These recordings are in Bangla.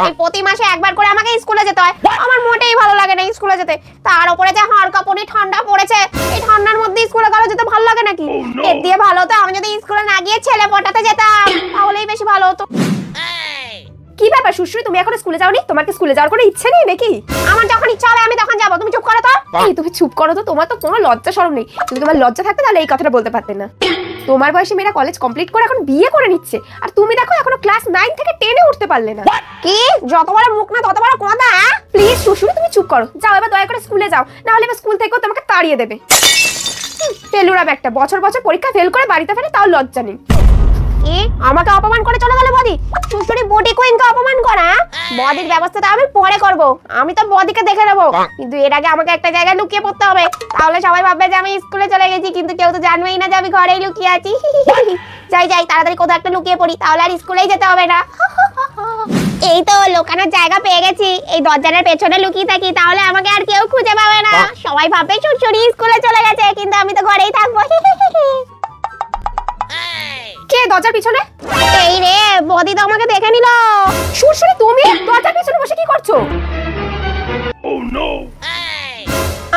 এই প্রতি মাসে একবার করে আমাকে স্কুলে যেতে হয়। আমার মোটেই ভালো লাগে না স্কুলে যেতে। তার উপরে যে হালকা পরি ঠান্ডা পড়েছে, এই ঠান্ডার মধ্যে স্কুলে কারো যেতে ভালো লাগে নাকি? এর দিয়ে ভালো হতো আমি যদি স্কুলে না গিয়ে ছেলে পটাতে যেতাম, তাহলেই বেশি ভালো হতো। কি ব্যাপার সুশ্রী, তুমি এখন স্কুলে যাওনি? তোমার কি স্কুলে যাওয়ার কোনো ইচ্ছে নেই নাকি? আমার যখন ইচ্ছা হবে আমি তখন যাবো। তুমি চুপ করো তো। এই তুমি চুপ করো তো, তোমার তো কোনো লজ্জা শরম নেই। যদি তোমার লজ্জা থাকতো তাহলে এই কথাটা বলতে পারতে না। তোমার বয়সে মেয়েরা কলেজ কমপ্লিট করে এখন বিয়ে করে নিচ্ছে, আর তুমি দেখো এখনো ক্লাস 9 থেকে 10 এ উঠতে পারলে না। কি যত বড় মুখ না তত বড় কথা। প্লিজ সুশ্রী তুমি চুপ করো। যাও এবার দয়া করে স্কুলে যাও, না হলে এবার স্কুল থেকেও তোমাকে তাড়িয়ে দেবে। ফেলুরাম একটা, বছর বছর পরীক্ষা ফেল করে বাড়িতে ফেরে তাও লজ্জা নেই। আমাকে অপমান করে চলে গেল বদি। সুশ্রী বডি কুইনকে অপমান করা। বডির ব্যবস্থাটা আমি পরে করব, আমি তো বডিকে দেখে নেব, কিন্তু এর আগে আমাকে একটা জায়গায় লুকিয়ে পড়তে হবে। তাহলে সবাই ভাববে যে আমি স্কুলে চলে গেছি, কিন্তু কেউ তো জানবেই না যে আমি ঘরেই লুকিয়ে আছি। যাই যাই তাড়াতাড়ি কোথাও একটা লুকিয়ে পড়ি, তাহলে আর স্কুলেই যেতে হবে না। এই তো লুকানোর জায়গা পেয়ে গেছি। এই দরজার পেছনে লুকিয়ে থাকি, তাহলে আমাকে আর কেউ খুঁজে পাবে না। সবাই ভাববে সুশ্রী স্কুলে চলে গেছে, কিন্তু আমি তো ঘরেই থাকবো। কে দরজার পিছনে? এই রে বদি তো আমাকে দেখে নিল। সুশ্রী তুমি দরজার পিছনে বসে কি করছো? Oh no!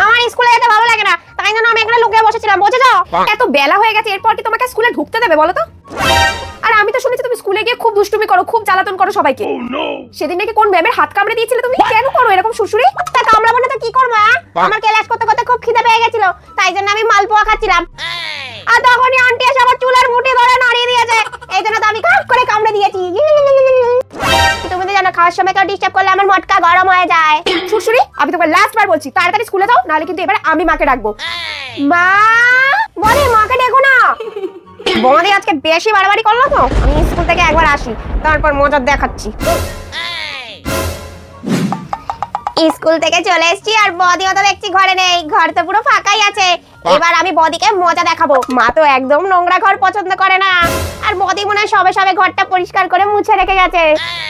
আমার স্কুলে যেতে ভালো লাগে না, তাই জন্য আমি এখানে লুকিয়ে বসেছিলাম, বুঝেছো? এত বেলা হয়ে গেছে, এরপর কি তোমাকে স্কুলে ঢুকতে দেবে বলো তো? আর আমি তো শুনেছি তুমি স্কুলে গিয়ে খুব দুষ্টুমি করো, খুব জ্বালাতন করো সবাইকে। সেদিন নাকি কোন ম্যামের হাত কামড়ে দিয়েছিলে তুমি? কেন করো এরকম সুশ্রী? তা কামড়াবো না তো কি করবো? আমার ক্লাস করতে করতে খুব খিদে পেয়ে গেছিল, তাই জন্য আমি মালপোয়া খাচ্ছিলাম। আর তখনই আন্টি এসে আমার চুলের মুঠি ধরে নাড়িয়ে দিয়েছে, এই জন্য তো আমি কাট করে কামড়ে দিয়েছি। তুমি তো জানো খাওয়ার সময় কেউ ডিস্টার্ব করলে আমার মটকা গরম হয়ে যায়। সুশ্রী আমি তোমাকে লাস্ট বার বলছি তাড়াতাড়ি স্কুলে যাও, নাহলে কিন্তু এবারে আমি মাকে ডাকবো। মা বলে মাকে দেখো না। বৌদি আজকে বেশি বাড়াবাড়ি করলো তো, আমি স্কুল থেকে একবার আসি, তারপর মজা দেখাচ্ছি। স্কুল থেকে চলে এসেছি আর বদিও তো দেখছি ঘরে নেই, ঘর তো পুরো ফাঁকাই আছে। এবার আমি বদিকে মজা দেখাবো। মা তো একদম নোংরা ঘর পছন্দ করে না, আর বদি মনে হয় সবে সবে ঘরটা পরিষ্কার করে মুছে রেখে গেছে।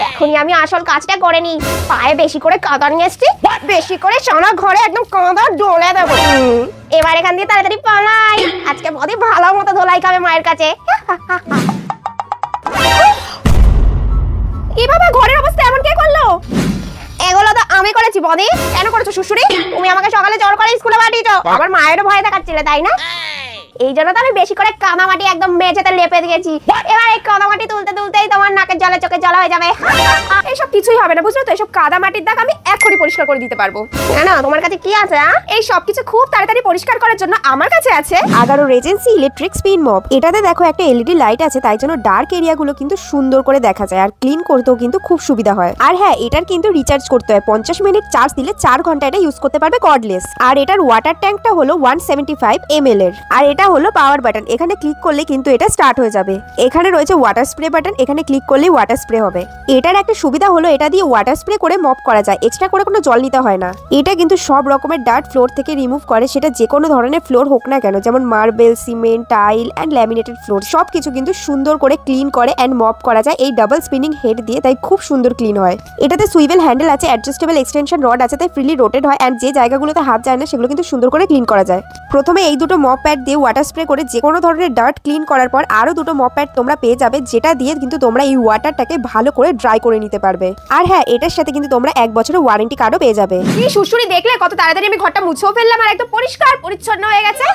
এখনই আমি আসল কাজটা করে নি। পায়ে বেশি করে কাদা নিয়ে এসেছি, বেশি করে সারা ঘরে একদম কাদা ডলে দেবো। এবার এখান দিয়ে তাড়াতাড়ি পালাই, আজকে বদি ভালো মতো ধোলাই খাবে মায়ের কাছে। এভাবে ঘরের অবস্থা এমন কে করলো? এগুলো তো আমি করেছি। বদি কেন করেছো সুশ্রী? তুমি আমাকে সকালে জোর করে স্কুলে পাঠিয়েছো, আমার মায়েরও ভয় দেখাচ্ছিলে তাই না? এই জন্য তো আমি বেশি করে কাদামাটি একদম মেঝেতে লেপে দিয়েছি। এবার এই কাদামাটি তুলতে তুলতেই তোমার নাকের জলে চোখে জল হয়ে যাবে। এইসব কিছুই হবে না বুঝলো তো, এইসব কাদামাটির দাগ আমি এখনই পরিষ্কার করে দিতে পারবো। কেন তোমার কাছে কি আছে? এই সব কিছু খুব তাড়াতাড়ি পরিষ্কার করার জন্য আমার কাছে আছে Agaro Regency electric spin mop. এটাতে দেখো একটা এলইডি লাইট আছে, তাই জন্য ডার্ক এরিয়াগুলো কিন্তু সুন্দর করে দেখা যায়, আর ক্লিন করতেও কিন্তু খুব সুবিধা হয়। আর হ্যাঁ এটার কিন্তু রিচার্জ করতে হয়, 50 মিনিট চার্জ দিলে 4 ঘন্টা এটা ইউজ করতে পারবে কর্ডলেস। আর এটার ওয়াটার ট্যাঙ্কটা হলো 175 ml এর, আর এটা হলো পাওয়ার বাটন। এখানে ক্লিক করলে কিন্তু এটা স্টার্ট হয়ে যাবে। এখানে রয়েছে ওয়াটার স্প্রে বাটন, এখানে ক্লিক করলে ওয়াটার স্প্রে হবে। এটার একটা সুবিধা হলো এটা দিয়ে ওয়াটার স্প্রে করে মপ করা যায়, এক্সট্রা করে কোনো জল নিতে হয় না। এটা কিন্তু সব রকমের ডার্ট ফ্লোর থেকে রিমুভ করে, সেটা যে কোনো ধরনের ফ্লোর হোক না কেন, যেমন marble, cement, tile and laminated floor, সবকিছু কিন্তু সুন্দর করে ক্লিন করে এন্ড মপ করা যায় এই ডাবল স্পিনিং হেড দিয়ে, তাই খুব সুন্দর ক্লিন হয়। এটাতে সুইভেল হ্যান্ডেল আছে, অ্যাডজাস্টেবল এক্সটেনশন রড আছে, তাই ফ্রিলি রোটেট হয়, এন্ড যে জায়গাগুলোতে হাত যায় না সেগুলো কিন্তু সুন্দর করে ক্লিন করা যায়। প্রথমে এই দুটো মপ প্যাড দিয়ে ওয়াটার স্প্রে করে যে কোনো ধরনের ডার্ট ক্লিন করার পর আরো দুটো মপ প্যাড তোমরা পেয়ে যাবে, যেটা দিয়ে কিন্তু তোমরা এই ওয়াটারটাকে ভালো করে ড্রাই করে নিতে পারবে। আর হ্যাঁ এটার সাথে কিন্তু তোমরা 1 বছরের ওয়ারেন্টি কার্ডও পেয়ে যাবে। কি সুশ্রী দেখলে কত তাড়াতাড়ি আমি ঘরটা মুছেও ফেললাম আর একদম পরিষ্কার পরিচ্ছন্ন হয়ে গেছে।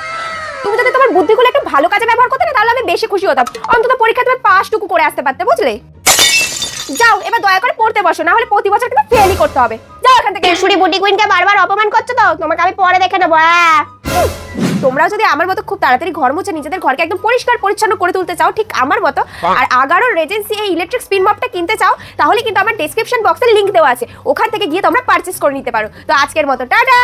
তুমি যদি তোমার বুদ্ধিগুলো একটু ভালো কাজে ব্যবহার করতে না, তাহলে আমি বেশি খুশি হতাম। অন্তত পরীক্ষায় তুমি পাসটুকু করে আসতে পারতে, বুঝলে? যাও এবার দয়া করে পড়তে বসো, না হলে প্রতি বছর কিন্তু ফেলই করতে হবে। যাও এখান থেকে। সুশ্রী বুডি কুইনকে বারবার অপমান করছো তো, তোমাকে আমি পরে দেখে নেবো। তোমরাও যদি আমার মতো খুব তাড়াতাড়ি ঘর মুছে নিজেদের ঘরকে একদম পরিষ্কার পরিচ্ছন্ন করে তুলতে চাও ঠিক আমার মতো, আর আগারো রেজেন্সি এই ইলেকট্রিক স্পিন মপটা কিনতে চাও, তাহলে কিন্তু আমার ডেসক্রিপশন বক্সে লিংক দেওয়া আছে, ওখান থেকে গিয়ে তোমরা পারচেজ করে নিতে পারো। তো আজকের মতো টাটা।